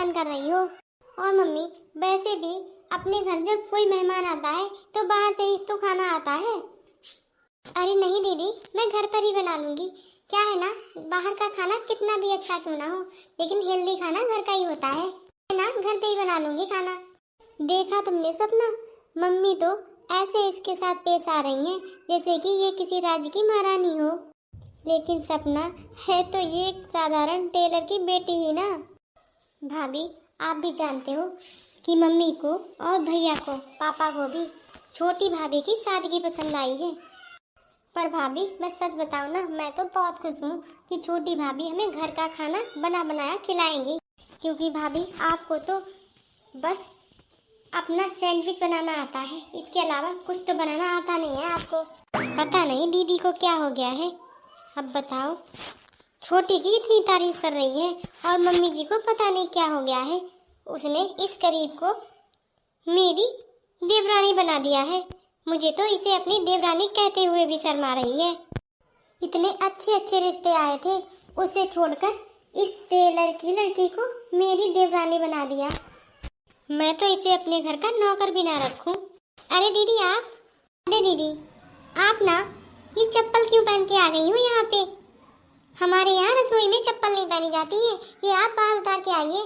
बर्तन कर रही हो। और मम्मी, वैसे भी अपने घर जब कोई मेहमान आता है तो बाहर से ही तो खाना आता है। अरे नहीं दीदी, मैं घर पर ही बना लूंगी। क्या है ना, बाहर का खाना कितना भी अच्छा क्यों ना हो, लेकिन हेल्दी खाना घर का ही होता है ना। घर पे ही बना लूंगी खाना। देखा तुमने सपना, मम्मी तो ऐसे इसके साथ पेश आ रही हैं जैसे कि ये किसी राज्य की महारानी हो। लेकिन सपना है तो ये एक साधारण टेलर की बेटी ही ना। भाभी, आप भी जानते हो कि मम्मी को और भैया को, पापा को भी छोटी भाभी की सादगी पसंद आई है। पर भाभी, मैं सच बताऊं ना, मैं तो बहुत खुश हूँ कि छोटी भाभी हमें घर का खाना बना बनाया खिलाएंगी। क्योंकि भाभी, आपको तो बस अपना सैंडविच बनाना आता है, इसके अलावा कुछ तो बनाना आता नहीं है आपको। पता नहीं दीदी को क्या हो गया है। अब बताओ, छोटी की इतनी तारीफ कर रही है और मम्मी जी को पता नहीं क्या हो गया है। उसने इस गरीब को मेरी देवरानी बना दिया है। मुझे तो इसे अपनी देवरानी कहते हुए भी शर्म आ रही है। इतने अच्छे अच्छे रिश्ते आए थे, उसे छोड़कर इस टेलर की लड़की को मेरी देवरानी बना दिया। मैं तो इसे अपने घर का नौकर भी ना रखूं। अरे दीदी आप ना ये चप्पल क्यों पहन के आ गई हो यहाँ पे? हमारे यहाँ रसोई में चप्पल नहीं पहनी जाती है, ये आप बाहर उतार के आइए।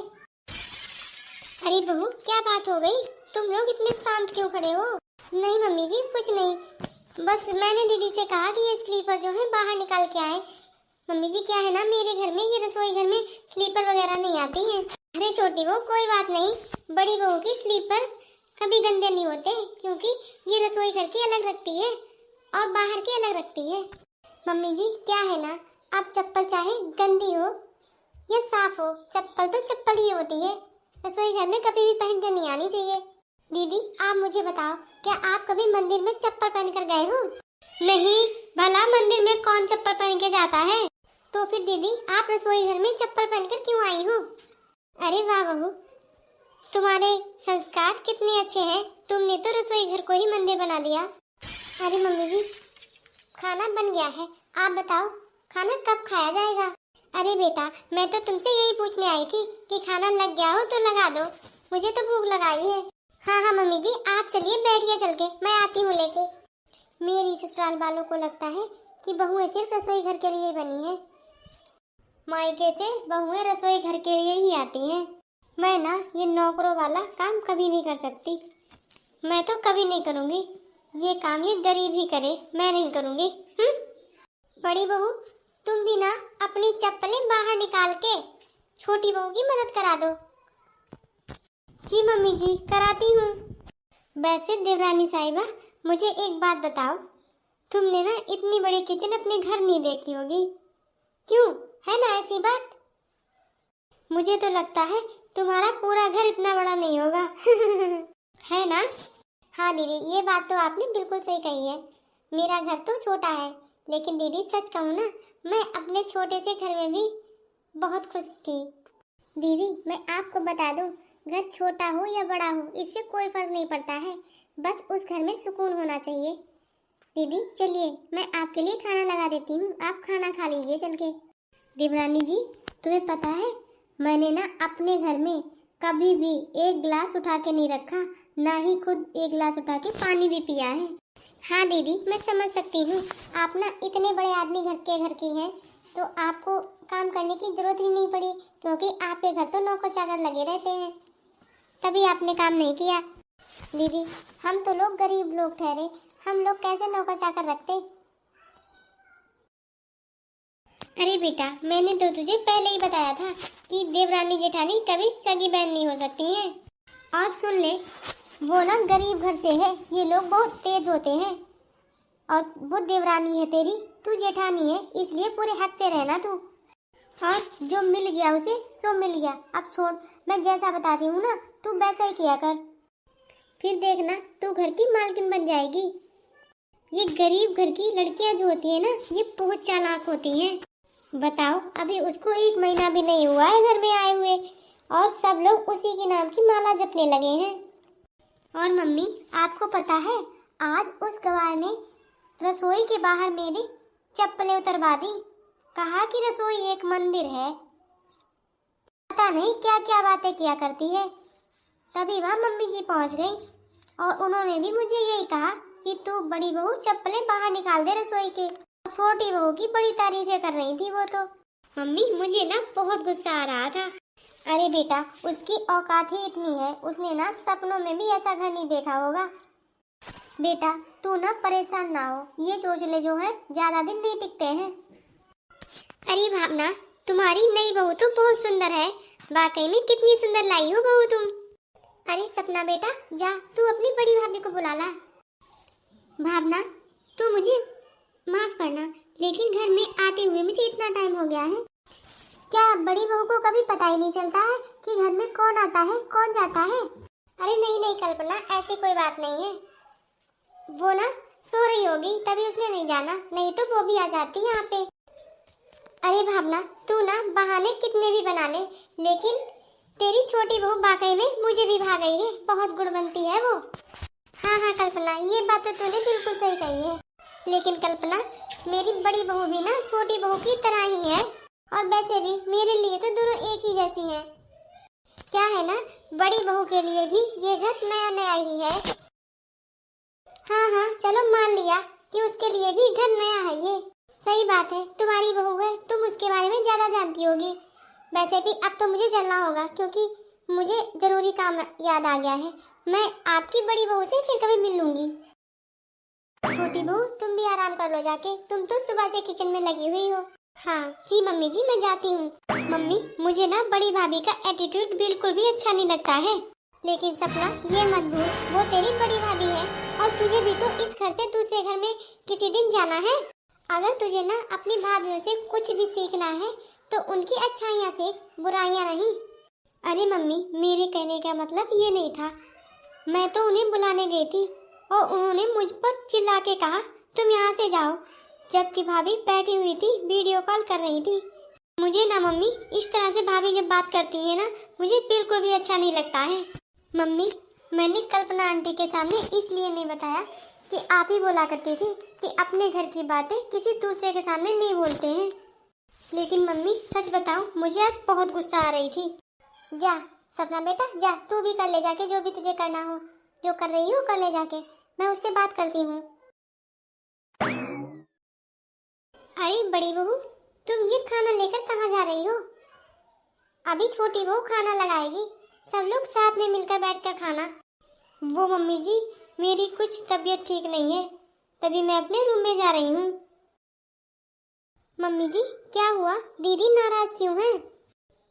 अरे बहू, क्या बात हो गई? तुम लोग इतने शांत क्यों खड़े हो? नहीं मम्मी जी, कुछ नहीं, बस मैंने दीदी से कहा कि ये स्लीपर जो है बाहर निकाल के आए। मम्मी जी, क्या है ना, मेरे घर में, ये रसोई घर में स्लीपर वगैरह नहीं आती हैं। अरे छोटी बहू, कोई बात नहीं, बड़ी बहू की स्लीपर कभी गंदे नहीं होते, क्योंकि ये रसोई घर की अलग रखती है और बाहर की अलग रखती है। मम्मी जी, क्या है ना, आप चप्पल चाहे गंदी हो या साफ हो, चप्पल तो चप्पल ही होती है, रसोई घर में कभी भी पहन कर नहीं आनी चाहिए। दीदी, आप मुझे बताओ, क्या आप कभी मंदिर में चप्पल पहनकर गए हो? नहीं, भला मंदिर में कौन चप्पल पहन के जाता है? तो फिर दीदी, आप रसोई घर में चप्पल पहनकर क्यों आई हो? अरे वाह बहू, तुम्हारे संस्कार कितने अच्छे हैं, तुमने तो रसोई घर को ही मंदिर बना दिया। अरे मम्मी जी, खाना बन गया है, आप बताओ खाना कब खाया जाएगा? अरे बेटा, मैं तो तुमसे यही पूछने आई थी कि खाना लग गया हो तो लगा दो, मुझे तो भूख लगाई है। हाँ मम्मी जी, आप चलिए, बैठिए चल के, मैं आती हूँ लेके। मेरी ससुराल वालों को लगता है कि बहुएं सिर्फ रसोई घर के लिए बनी है। मायके से बहुएं रसोई घर के लिए ही आती हैं। मैं ना ये नौकरों वाला काम कभी नहीं कर सकती, मैं तो कभी नहीं करूँगी ये काम, ये गरीब ही करे, मैं नहीं करूँगी। बड़ी बहू, तुम भी ना अपनी चप्पलें बाहर निकाल के छोटी बहू की मदद करा दो। जी मम्मी जी, कराती हूँ। वैसे देवरानी साहिबा, मुझे एक बात बताओ, तुमने ना इतनी बड़ी किचन अपने घर नहीं देखी होगी, क्यों, है ना ऐसी बात? मुझे तो लगता है तुम्हारा पूरा घर इतना बड़ा नहीं होगा। है ना? हाँ दीदी, ये बात तो आपने बिल्कुल सही कही है, मेरा घर तो छोटा है, लेकिन दीदी सच कहूँ ना, मैं अपने छोटे से घर में भी बहुत खुश थी। दीदी, मैं आपको बता दूं, घर छोटा हो या बड़ा हो, इससे कोई फर्क नहीं पड़ता है, बस उस घर में सुकून होना चाहिए। दीदी चलिए, मैं आपके लिए खाना लगा देती हूँ, आप खाना खा लीजिए चल के। देवरानी जी, तुम्हें पता है, मैंने ना अपने घर में कभी भी एक गिलास उठा के नहीं रखा, ना ही खुद एक गिलास उठा के पानी भी पिया है। हाँ दीदी, मैं समझ सकती हूँ, आप ना इतने बड़े आदमी घर की हैं, तो आपको काम करने की जरूरत ही नहीं पड़ी, क्योंकि आपके घर तो नौकर चाकर लगे रहते हैं, तभी आपने काम नहीं किया। दीदी, हम तो लोग गरीब लोग ठहरे, हम लोग कैसे नौकर चाकर रखते? अरे बेटा, मैंने तो तुझे पहले ही बताया था कि देवरानी जेठानी कभी सगी बहन नहीं हो सकती हैं। और सुन ले, वो ना गरीब घर से है, ये लोग बहुत तेज होते हैं, और वो देवरानी है तेरी, तू जेठानी है, इसलिए पूरे हक से रहना तू। और जो मिल गया उसे सो मिल गया, अब छोड़, मैं जैसा बताती हूँ ना, तू वैसा ही किया कर, फिर देखना तू घर की मालकिन बन जाएगी। ये गरीब घर की लड़कियां जो होती है ना, ये बहुत चालाक होती हैं। बताओ, अभी उसको 1 महीना भी नहीं हुआ है घर में आए हुए, और सब लोग उसी के नाम की माला जपने लगे हैं। और मम्मी, आपको पता है, आज उस गवार ने रसोई के बाहर मेरी चप्पलें उतरवा दी, कहा कि रसोई एक मंदिर है। पता नहीं क्या क्या बातें किया करती है। तभी वहाँ मम्मी जी पहुँच गई और उन्होंने भी मुझे यही कहा कि तू बड़ी बहू चप्पलें बाहर निकाल दे रसोई के। छोटी बहू की बड़ी तारीफें कर रही थी वो तो। मम्मी मुझे ना बहुत गुस्सा आ रहा था। अरे बेटा, उसकी औकात ही इतनी है, उसने ना सपनों में भी ऐसा घर नहीं देखा होगा। बेटा तू ना परेशान ना हो, ये चोचले जो है ज्यादा दिन नहीं टिकते हैं। अरे भावना, तुम्हारी नई बहू तो बहुत सुंदर है, वाकई में कितनी सुंदर लाई हो बहू तुम। अरे सपना बेटा जा, तू अपनी बड़ी भाभी को बुला ला। भावना तू मुझे माफ करना, लेकिन घर में आते हुए मुझे इतना टाइम हो गया है। क्या बड़ी बहू को कभी पता ही नहीं चलता है कि घर में कौन आता है कौन जाता है? अरे नहीं नहीं कल्पना, ऐसी कोई बात नहीं है। वो ना सो रही होगी तभी उसने नहीं जाना, नहीं तो वो भी आ जाती यहाँ पे। अरे भावना तू ना बहाने कितने भी बना ले, लेकिन तेरी छोटी बहू वाकई में मुझे भी भा गई है, बहुत गुणवंती है वो। हाँ हाँ कल्पना, ये बात तो तूने बिल्कुल सही कही है, लेकिन कल्पना मेरी बड़ी बहू भी ना छोटी बहू की तरह ही है, और वैसे भी मेरे लिए तो दोनों एक ही जैसी हैं। क्या है ना, बड़ी बहू के लिए भी ये घर नया नया ही है। हाँ हाँ चलो मान लिया कि उसके लिए भी घर नया है ये। सही बात है, तुम्हारी बहू है, तुम उसके बारे में ज्यादा जानती होगी। वैसे भी अब तो मुझे चलना होगा क्योंकि मुझे जरूरी काम याद आ गया है। मैं आपकी बड़ी बहू से फिर कभी मिल लूंगी। छोटी बहू तुम भी आराम कर लो जाके, तुम तो सुबह से किचन में लगी हुई हो। हाँ जी मम्मी जी, मैं जाती हूँ। मम्मी मुझे ना बड़ी भाभी का एटीट्यूड बिल्कुल भी अच्छा नहीं लगता है, लेकिन सपना ये मत भूल वो तेरी बड़ी भाभी है, और तुझे भी तो इस घर से दूसरे घर में किसी दिन जाना है। अगर तुझे ना अपनी भाभीयों से कुछ भी सीखना है तो उनकी अच्छाइयाँ सीख, बुराइयाँ नहीं। अरे मम्मी मेरे कहने का मतलब ये नहीं था, मैं तो उन्हें बुलाने गई थी और उन्होंने मुझ पर चिल्ला के कहा तुम यहाँ से जाओ, जबकि भाभी बैठी हुई थी वीडियो कॉल कर रही थी। मुझे ना मम्मी इस तरह से भाभी जब बात करती है ना, मुझे बिल्कुल भी अच्छा नहीं लगता है। मम्मी मैंने कल्पना आंटी के सामने इसलिए नहीं बताया कि आप ही बोला करती थी कि अपने घर की बातें किसी दूसरे के सामने नहीं बोलते हैं, लेकिन मम्मी सच बताऊं मुझे आज बहुत गुस्सा आ रही थी। जा सपना बेटा जा, तू भी कर ले जाके जो भी तुझे करना हो, जो कर रही हो कर ले जाके, मैं उससे बात करती हूँ। अरे बड़ी बहू तुम ये खाना लेकर कहाँ जा रही हो? अभी छोटी बहू खाना लगाएगी, सब लोग साथ में मिलकर बैठकर खाना। वो मम्मी जी मेरी कुछ तबीयत ठीक नहीं है, तभी मैं अपने रूम में जा रही हूँ। मम्मी जी क्या हुआ, दीदी नाराज क्यों है?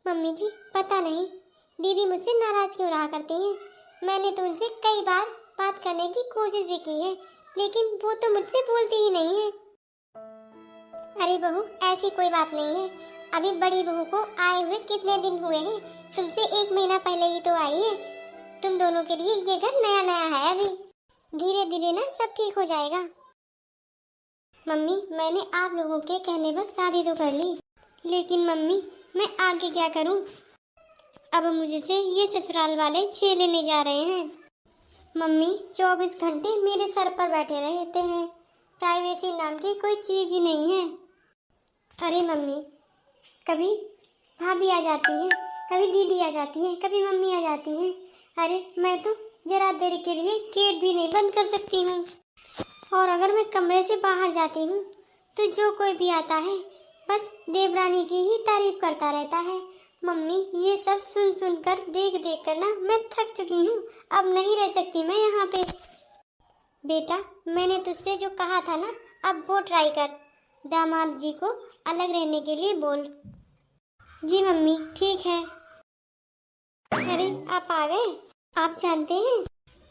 मम्मी जी पता नहीं, दीदी मुझसे नाराज क्यों रहा करती हैं। मैंने तो उनसे कई बार बात करने की कोशिश भी की है, लेकिन वो तो मुझसे बोलती ही नहीं है। अरे बहू ऐसी कोई बात नहीं है, अभी बड़ी बहू को आए हुए कितने दिन हुए हैं, तुमसे 1 महीना पहले ही तो आई है। तुम दोनों के लिए ये घर नया नया है, अभी धीरे धीरे ना सब ठीक हो जाएगा। मम्मी मैंने आप लोगों के कहने पर शादी तो कर ली, लेकिन मम्मी मैं आगे क्या करूं? अब मुझसे ये ससुराल वाले छे लेने जा रहे हैं। मम्मी 24 घंटे मेरे सर पर बैठे रहते हैं, प्राइवेसी नाम की कोई चीज ही नहीं है। अरे मम्मी कभी भाभी आ जाती है, कभी दीदी आ जाती है, कभी मम्मी आ जाती है। अरे मैं तो जरा देर के लिए गेट भी नहीं बंद कर सकती हूँ, और अगर मैं कमरे से बाहर जाती हूँ तो जो कोई भी आता है बस देवरानी की ही तारीफ करता रहता है। मम्मी ये सब सुन सुन कर देख देख कर ना मैं थक चुकी हूँ, अब नहीं रह सकती मैं यहाँ पे। बेटा मैंने तुझसे जो कहा था ना, अब वो ट्राई कर, दामाद जी को अलग रहने के लिए बोल। जी मम्मी ठीक है। अरे आप आ गए। आप जानते हैं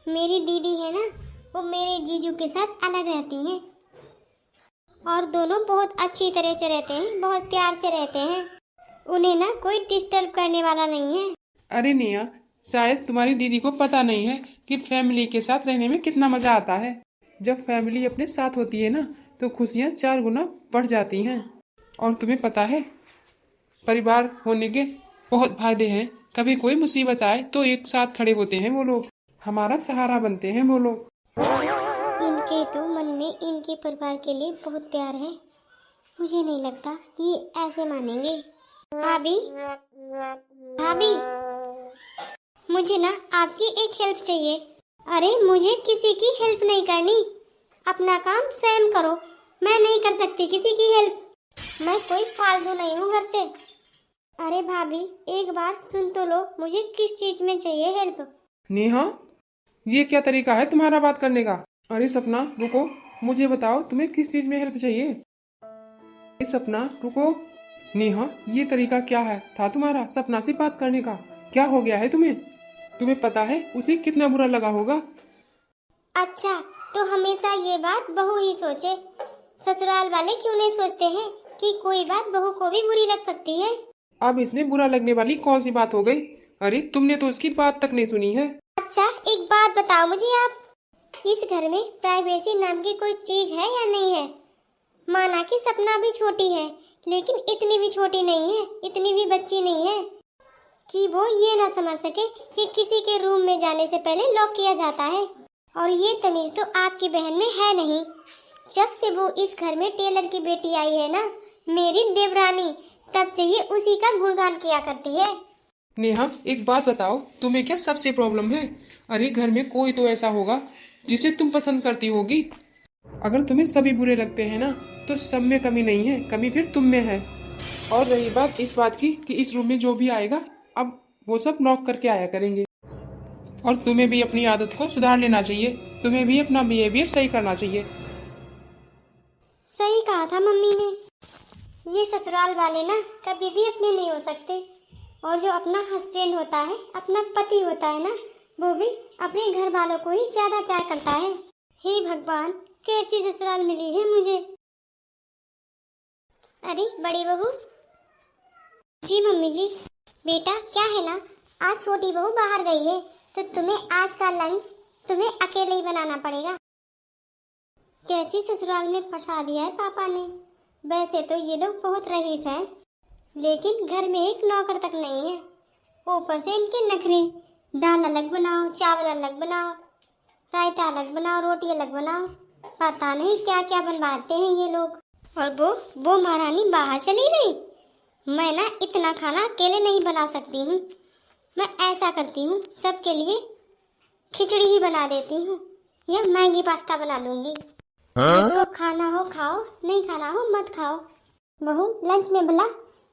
मेरी दीदी है ना, वो मेरे जीजू के साथ अलग रहती हैं, और दोनों बहुत अच्छी तरह से रहते हैं, बहुत प्यार से रहते हैं। उन्हें ना कोई डिस्टर्ब करने वाला नहीं है। अरे नेहा, शायद तुम्हारी दीदी को पता नहीं है कि फैमिली के साथ रहने में कितना मजा आता है। जब फैमिली अपने साथ होती है ना तो खुशियाँ 4 गुना बढ़ जाती हैं। और तुम्हें पता है परिवार होने के बहुत फायदे हैं। कभी कोई मुसीबत आए तो एक साथ खड़े होते हैं वो लोग, हमारा सहारा बनते हैं वो लोग। इनके तो मन में इनके परिवार के लिए बहुत प्यार है, मुझे नहीं लगता कि ये ऐसे मानेंगे। भाभी, भाभी, मुझे ना आपकी एक हेल्प चाहिए। अरे मुझे किसी की हेल्प नहीं करनी, अपना काम स्वयं करो। मैं नहीं कर सकती किसी की हेल्प, मैं कोई फालतू नहीं हूँ घर से। अरे भाभी, एक बार सुन तो लो, मुझे किस चीज में चाहिए हेल्प। नेहा, ये क्या तरीका है तुम्हारा बात करने का? अरे सपना रुको, मुझे बताओ तुम्हें किस चीज में हेल्प चाहिए? अरे सपना रुको। नेहा, ये तरीका क्या है था तुम्हारा सपना से बात करने का? क्या हो गया है तुम्हें? तुम्हें पता है उसे कितना बुरा लगा होगा? अच्छा, तो हमेशा ये बात बहू ही सोचे, ससुराल वाले क्यों नहीं सोचते हैं कि कोई बात बहू को भी बुरी लग सकती है। अब इसमें बुरा लगने वाली कौन सी बात हो गई? अरे तुमने तो उसकी बात तक नहीं सुनी है। अच्छा, एक बात बताओ मुझे आप, इस घर में प्राइवेसी नाम की कोई चीज है या नहीं है? माना कि सपना भी छोटी है, लेकिन इतनी भी छोटी नहीं है, इतनी भी बच्ची नहीं है कि वो ये ना समझ सके कि किसी के रूम में जाने से पहले लॉक किया जाता है। और ये तमीज तो आपकी बहन में है नहीं। जब से वो इस घर में टेलर की बेटी आई है ना, मेरी देवरानी, तब से ये उसी का गुणगान किया करती है। नेहा, एक बात बताओ, तुम्हें क्या सबसे प्रॉब्लम है? अरे घर में कोई तो ऐसा होगा जिसे तुम पसंद करती होगी। अगर तुम्हें सभी बुरे लगते हैं ना, तो सब में कमी नहीं है, कमी फिर तुम में है। और रही बात इस बात की कि इस रूम में जो भी आएगा, अब वो सब नॉक करके आया करेंगे। और तुम्हें भी अपनी आदत को सुधार लेना चाहिए, तुम्हें भी अपना बिहेवियर सही करना चाहिए। सही कहा था मम्मी ने, ये ससुराल वाले ना कभी भी अपने नहीं हो सकते। और जो अपना हस्बैंड होता है, अपना पति होता है ना, वो भी अपने घर वालों को ही ज्यादा प्यार करता है। हे भगवान, कैसी ससुराल मिली है मुझे। अरे बड़ी बहू। जी मम्मी जी। बेटा क्या है ना, आज छोटी बहू बाहर गई है, तो तुम्हें आज का लंच तुम्हें अकेले ही बनाना पड़ेगा। कैसी ससुराल में फंसा दिया है पापा ने। वैसे तो ये लोग बहुत रईस हैं, लेकिन घर में एक नौकर तक नहीं है। ऊपर से इनके नखरे, दाल अलग बनाओ, चावल अलग बनाओ, रायता अलग बनाओ, रोटी अलग बनाओ, पता नहीं क्या क्या बनवाते हैं ये लोग। और वो महारानी बाहर चली गई। मैं ना इतना खाना अकेले नहीं बना सकती हूँ। मैं ऐसा करती हूँ, सबके लिए खिचड़ी ही बना देती हूँ, या मैगी पास्ता बना दूंगी। जिसको खाना हो खाओ, नहीं खाना हो मत खाओ। बहू, लंच में भला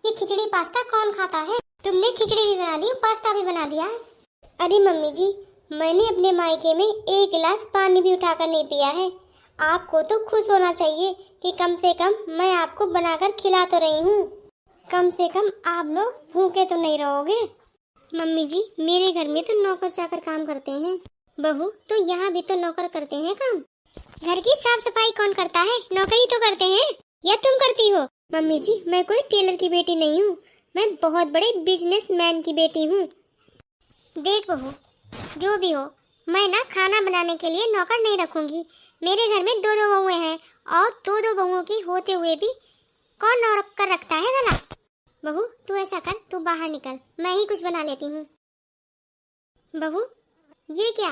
ये खिचड़ी पास्ता कौन खाता है? तुमने खिचड़ी भी बना दी, पास्ता भी बना दिया। अरे मम्मी जी, मैंने अपने मायके में एक गिलास पानी भी उठाकर नहीं पिया है। आपको तो खुश होना चाहिए कि कम से कम मैं आपको बनाकर खिला तो रही हूँ। कम से कम आप लोग भूखे तो नहीं रहोगे। मम्मी जी, मेरे घर में तो नौकर चाकर काम करते हैं। बहू, तो यहाँ भी तो नौकर करते हैं काम। घर की साफ सफाई कौन करता है? नौकरी तो करते हैं, या तुम करती हो? मम्मी जी, मैं कोई टेलर की बेटी नहीं हूँ, मैं बहुत बड़े बिजनेसमैन की बेटी हूँ। देख बहू, जो भी हो, मैं ना खाना बनाने के लिए नौकर नहीं रखूंगी। मेरे घर में दो दो बहुएं हैं, और दो दो बहुओं की होते हुए भी कौन नौकर रखता है भला? बहू तू ऐसा कर, तू बाहर निकल, मैं ही कुछ बना लेती हूँ। बहू, ये क्या,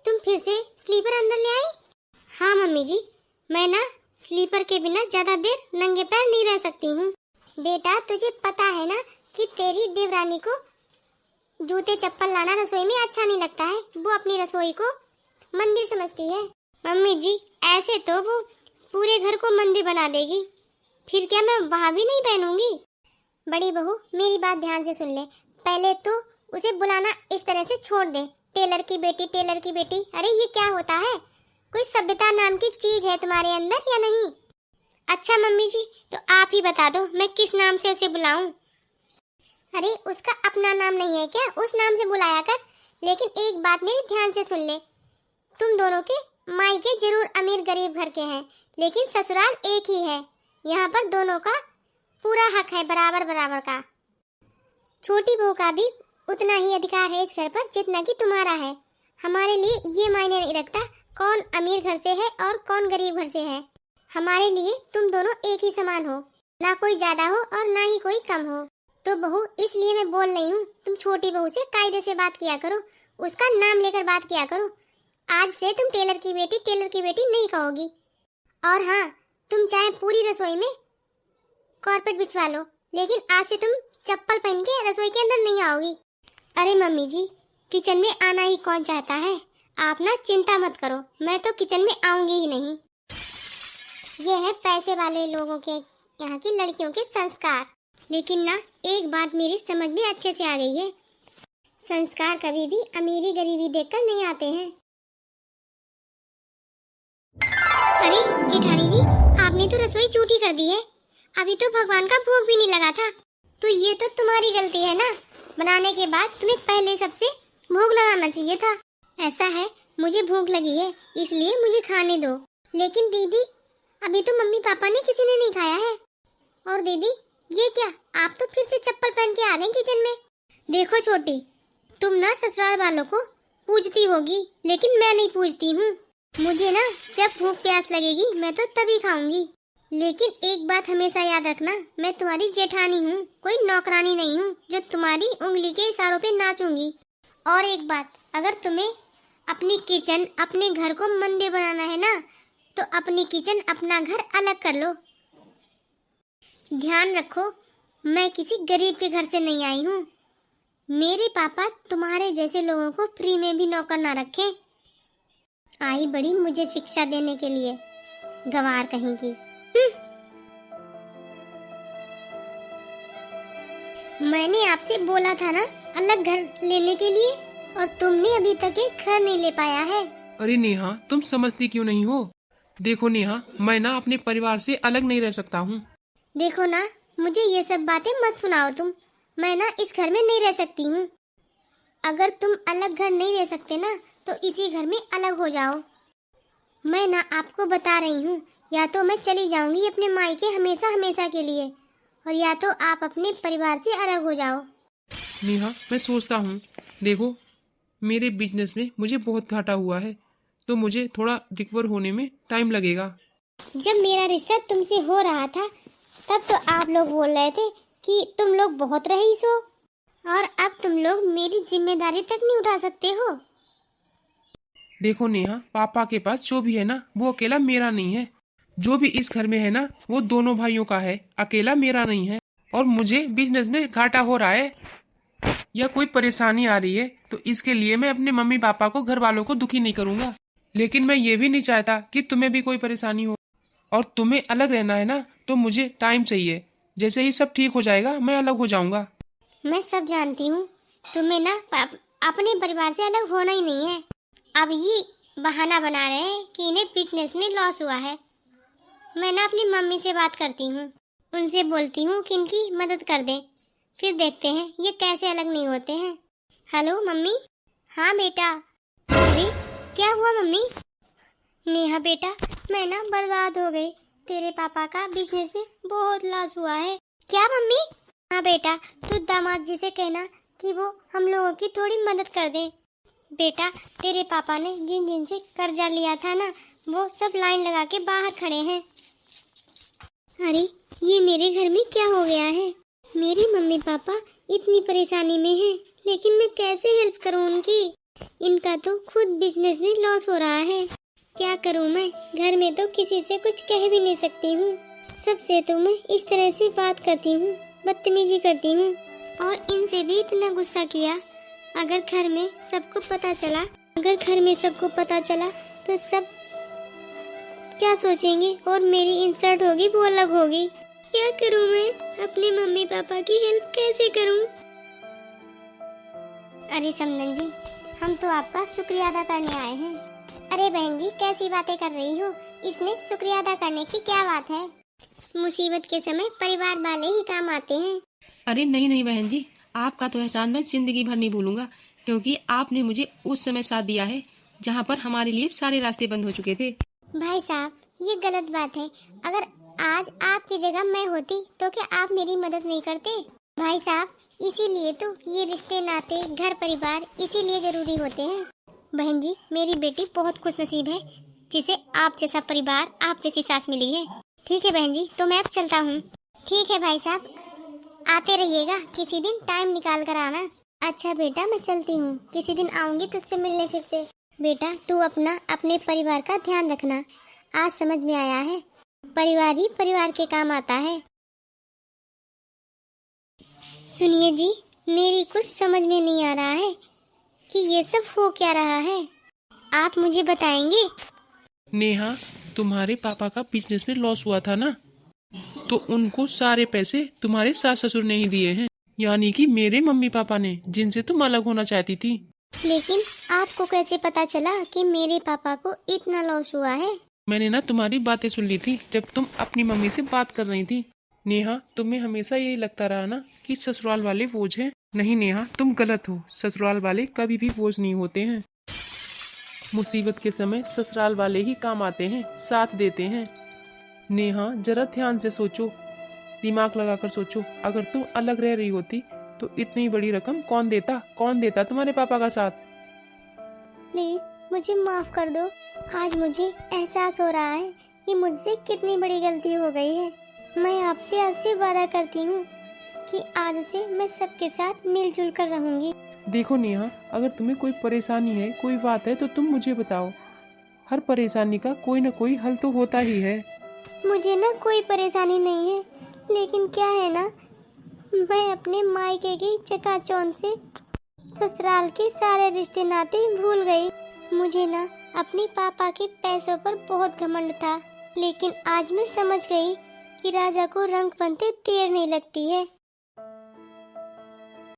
तुम फिर से स्लीपर अंदर ले आई? हाँ मम्मी जी, मैं ना स्लीपर के बिना ज्यादा देर नंगे पैर नहीं रह सकती हूँ। बेटा, तुझे पता है ना कि तेरी देवरानी को जूते चप्पल लाना रसोई में अच्छा नहीं लगता है। वो अपनी रसोई को मंदिर समझती है। मम्मी जी, ऐसे तो वो पूरे घर को मंदिर बना देगी, फिर क्या मैं वहाँ भी नहीं पहनूंगी? बड़ी बहू, मेरी बात ध्यान से सुन ले। पहले तो उसे बुलाना इस तरह से छोड़ दे, टेलर की बेटी, टेलर की बेटी। अरे ये क्या होता है? कोई सभ्यता नाम की चीज है तुम्हारे अंदर या नहीं? अच्छा मम्मी जी, तो आप ही बता दो मैं किस नाम से उसे बुलाऊं? अरे उसका अपना नाम नहीं है क्या? उस नाम से बुलाया कर। लेकिन एक बात मेरी ध्यान से सुन ले, तुम दोनों के मायके जरूर अमीर गरीब घर के हैं, लेकिन ससुराल एक ही है। यहाँ पर दोनों का पूरा हक है, बराबर बराबर का। छोटी बहू का भी उतना ही अधिकार है इस घर पर जितना कि तुम्हारा है। हमारे लिए ये मायने नहीं रखता कौन अमीर घर से है और कौन गरीब घर से है। हमारे लिए तुम दोनों एक ही समान हो, ना कोई ज्यादा हो और ना ही कोई कम हो। तो बहू, इसलिए मैं बोल रही हूँ, तुम छोटी बहू से कायदे से बात किया करो, उसका नाम लेकर बात किया करो। आज से तुम टेलर की बेटी नहीं कहोगी। और हाँ, तुम चाहे पूरी रसोई में कारपेट बिछवा लो, लेकिन आज से तुम चप्पल पहन के रसोई के अंदर नहीं आओगी। अरे मम्मी जी, किचन में आना ही कौन चाहता है। आप ना चिंता मत करो, मैं तो किचन में आऊंगी ही नहीं। ये है पैसे वाले लोगों के, यहाँ की लड़कियों के संस्कार। लेकिन ना एक बात मेरी समझ में अच्छे से आ गई है, संस्कार कभी भी अमीरी गरीबी देखकर नहीं आते हैं। अरे जेठानी जी, आपने तो रसोई झूठी कर दी है। अभी तो भगवान का भोग भी नहीं लगा था। तो ये तो तुम्हारी गलती है ना, बनाने के बाद तुम्हें पहले सबसे भोग लगाना चाहिए था। ऐसा है, मुझे भूख लगी है इसलिए मुझे खाने दो। लेकिन दीदी, अभी तो मम्मी पापा ने किसी ने नहीं खाया है। और दीदी, ये क्या, आप तो फिर से चप्पल पहन के आ गए किचन में। देखो छोटी, तुम ना ससुराल वालों को पूजती होगी, लेकिन मैं नहीं पूजती हूँ। मुझे ना जब भूख प्यास लगेगी मैं तो तभी खाऊंगी। लेकिन एक बात हमेशा याद रखना, मैं तुम्हारी जेठानी हूँ, कोई नौकरानी नहीं हूँ जो तुम्हारी उंगली के इशारों पे नाचूंगी। और एक बात, अगर तुम्हें अपनी किचन, अपने घर को मंदिर बनाना है ना, तो अपनी किचन, अपना घर अलग कर लो। ध्यान रखो, मैं किसी गरीब के घर से नहीं आई हूँ। मेरे पापा तुम्हारे जैसे लोगों को फ्री में भी नौकर ना रखें। आई बड़ी मुझे शिक्षा देने के लिए, गंवार कहीं की। मैंने आपसे बोला था ना अलग घर लेने के लिए, और तुमने अभी तक एक घर नहीं ले पाया है। अरे नेहा, तुम समझती क्यों नहीं हो? देखो नेहा, मैं ना अपने परिवार से अलग नहीं रह सकता हूँ। देखो ना, मुझे ये सब बातें मत सुनाओ तुम। मैं ना इस घर में नहीं रह सकती हूँ। अगर तुम अलग घर नहीं रह सकते ना, तो इसी घर में अलग हो जाओ। मैं ना आपको बता रही हूँ, या तो मैं चली जाऊंगी अपने मायके हमेशा हमेशा के लिए, और या तो आप अपने परिवार से अलग हो जाओ। नेहा, मैं सोचता हूँ, देखो मेरे बिजनेस में मुझे बहुत घाटा हुआ है, तो मुझे थोड़ा रिकवर होने में टाइम लगेगा। जब मेरा रिश्ता तुमसे हो रहा था, तब तो आप लोग बोल रहे थे कि तुम लोग बहुत रईस हो, और अब तुम लोग मेरी जिम्मेदारी तक नहीं उठा सकते हो। देखो नेहा, पापा के पास जो भी है ना, वो अकेला मेरा नहीं है। जो भी इस घर में है ना, वो दोनों भाइयों का है, अकेला मेरा नहीं है। और मुझे बिजनेस में घाटा हो रहा है या कोई परेशानी आ रही है, तो इसके लिए मैं अपने मम्मी पापा को, घर वालों को दुखी नहीं करूंगा। लेकिन मैं ये भी नहीं चाहता कि तुम्हें भी कोई परेशानी हो। और तुम्हें अलग रहना है ना, तो मुझे टाइम चाहिए। जैसे ही सब ठीक हो जाएगा मैं अलग हो जाऊंगा। मैं सब जानती हूँ, तुम्हें ना अपने परिवार से अलग होना ही नहीं है। अब ये बहाना बना रहे हैं कि इन्हें बिजनेस में लॉस हुआ है। मैं ना अपनी मम्मी से बात करती हूँ, उनसे बोलती हूँ कि इनकी मदद कर दें, फिर देखते हैं ये कैसे अलग नहीं होते हैं। Hello mummy. हाँ बेटा। अरे क्या हुआ मम्मी? नेहा बेटा, मैं ना बर्बाद हो गई। तेरे पापा का बिजनेस में बहुत लॉस हुआ है। क्या मम्मी? हाँ बेटा, तू दामाद जी से कहना कि वो हम लोगों की थोड़ी मदद कर दे। बेटा, तेरे पापा ने जिन जिन से कर्जा लिया था ना, वो सब लाइन लगा के बाहर खड़े हैं। अरे ये मेरे घर में क्या हो गया है? मेरे मम्मी पापा इतनी परेशानी में हैं, लेकिन मैं कैसे हेल्प करूं उनकी? इनका तो खुद बिजनेस में लॉस हो रहा है। क्या करूं मैं? घर में तो किसी से कुछ कह भी नहीं सकती हूँ। सबसे तो मैं इस तरह से बात करती हूँ, बदतमीजी करती हूँ, और इनसे भी इतना गुस्सा किया। अगर घर में सबको पता चला तो सब क्या सोचेंगे, और मेरी इंसल्ट होगी, वो अलग होगी। क्या करूं मैं? अपने मम्मी पापा की हेल्प कैसे करूं? अरे समनन जी, हम तो आपका शुक्रिया अदा करने आए हैं। अरे बहन जी, कैसी बातें कर रही हो? इसमें शुक्रिया अदा करने की क्या बात है? मुसीबत के समय परिवार वाले ही काम आते हैं। अरे नहीं नहीं बहन जी, आपका तो एहसान मैं जिंदगी भर नहीं भूलूंगा, क्योंकि आपने मुझे उस समय साथ दिया है जहाँ पर हमारे लिए सारे रास्ते बंद हो चुके थे। भाई साहब, ये गलत बात है। अगर आज आपकी जगह मैं होती तो क्या आप मेरी मदद नहीं करते? भाई साहब, इसीलिए तो ये रिश्ते नाते, घर परिवार इसीलिए जरूरी होते हैं। बहन जी, मेरी बेटी बहुत खुशनसीब है जिसे आप जैसा परिवार, आप जैसी सास मिली है। ठीक है बहन जी, तो मैं अब चलता हूँ। ठीक है भाई साहब, आते रहिएगा, किसी दिन टाइम निकाल कर आना। अच्छा बेटा, मैं चलती हूँ, किसी दिन आऊंगी तुझसे मिलने फिर से। बेटा, तू अपने परिवार का ध्यान रखना। आज समझ में आया है, परिवार ही परिवार के काम आता है। सुनिए जी, मेरी कुछ समझ में नहीं आ रहा है कि ये सब हो क्या रहा है। आप मुझे बताएंगे? नेहा, तुम्हारे पापा का बिजनेस में लॉस हुआ था ना, तो उनको सारे पैसे तुम्हारे सास ससुर ने ही दिए हैं, यानी कि मेरे मम्मी पापा ने, जिनसे तुम अलग होना चाहती थी। लेकिन आपको कैसे पता चला कि मेरे पापा को इतना लॉस हुआ है? मैंने ना तुम्हारी बातें सुन ली थी जब तुम अपनी मम्मी से बात कर रही थी। नेहा, तुम्हें हमेशा यही लगता रहा ना कि ससुराल वाले बोझ हैं। नहीं नेहा, तुम गलत हो। ससुराल वाले कभी भी बोझ नहीं होते हैं। मुसीबत के समय ससुराल वाले ही काम आते हैं, साथ देते हैं। नेहा, जरा ध्यान से सोचो, दिमाग लगाकर सोचो। अगर तुम अलग रह रही होती तो इतनी बड़ी रकम कौन देता तुम्हारे पापा का साथ। प्लीज मुझे माफ कर दो। आज मुझे एहसास हो रहा है कि मुझसे कितनी बड़ी गलती हो गई है। मैं आपसे आज से वादा करती हूँ कि आज से मैं सबके साथ मिलजुल कर रहूंगी। देखो नेहा, अगर तुम्हें कोई परेशानी है, कोई बात है, तो तुम मुझे बताओ। हर परेशानी का कोई न कोई हल तो होता ही है। मुझे ना कोई परेशानी नहीं है, लेकिन क्या है ना, मैं अपने मायके की चकाचौंध से ससुराल के सारे रिश्ते नाते भूल गई। मुझे ना अपने पापा के पैसों पर बहुत घमंड था, लेकिन आज मैं समझ गई कि राजा को रंग बनते देर नहीं लगती है।